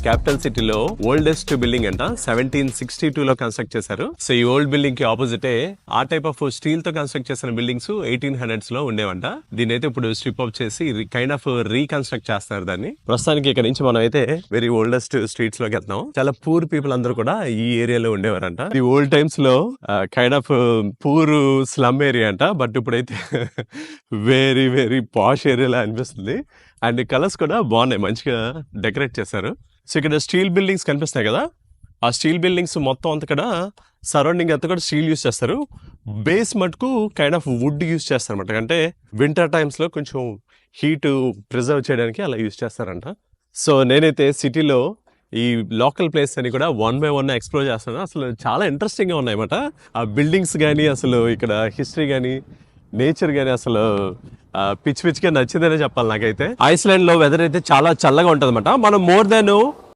Capital సిటీలో oldest building అంట 1762 లో కన్స్ట్రక్ట్ చేశారు. సో ఈ ఓల్డ్ బిల్డింగ్ కి ఆపోజిటే ఆ టైప్ ఆఫ్ స్టీల్ తో కన్స్ట్రక్ట్ చేసిన బిల్డింగ్స్ 1800s లో ఉండేవంట. దీని అయితే ఇప్పుడు స్ట్రిప్ అప్ చేసి కైండ్ ఆఫ్ రీకన్స్ట్రక్ట్ చేస్తారు దాన్ని. ప్రస్తుతానికి ఇక్కడ నుంచి మనం అయితే వెరీ ఓల్డెస్ట్ స్ట్రీట్స్ లోకి వెళ్తాం. చాలా పూర్ పీపుల్ అందరూ కూడా ఈ ఏరియాలో ఉండేవారంట. ఈ ఓల్డ్ టైమ్స్ లో kind of poor slum area అంట. బట్ ఇప్పుడైతే వెరీ వెరీ పాష్ ఏరియాలా అనిపిస్తుంది. అండ్ కలర్స్ కూడా బాగున్నాయి, మంచిగా డెకరేట్ చేశారు. సో ఇక్కడ స్టీల్ బిల్డింగ్స్ కనిపిస్తున్నాయి కదా, ఆ స్టీల్ బిల్డింగ్స్ మొత్తం అంతా కూడా సరౌండింగ్ అంతా కూడా స్టీల్ యూస్ చేస్తారు. బేస్ మటుకు కైండ్ ఆఫ్ వుడ్ యూస్ చేస్తారు అనమాట. అంటే వింటర్ టైమ్స్లో కొంచెం హీట్ ప్రిజర్వ్ చేయడానికి అలా యూస్ చేస్తారంట. సో నేనైతే సిటీలో ఈ లోకల్ ప్లేస్ అని కూడా 1 by 1 ఎక్స్ప్లోర్ చేస్తాను. అసలు చాలా ఇంట్రెస్టింగ్గా ఉన్నాయన్నమాట. ఆ బిల్డింగ్స్ కానీ, అసలు ఇక్కడ హిస్టరీ కానీ, నేచర్ కానీ అసలు పిచ్చి పిచ్చిగా నచ్చిందనే చెప్పాలి నాకైతే. ఐస్లాండ్ లో వెదర్ అయితే చాలా చల్లగా ఉంటుంది అనమాట. మనం మోర్ దాన్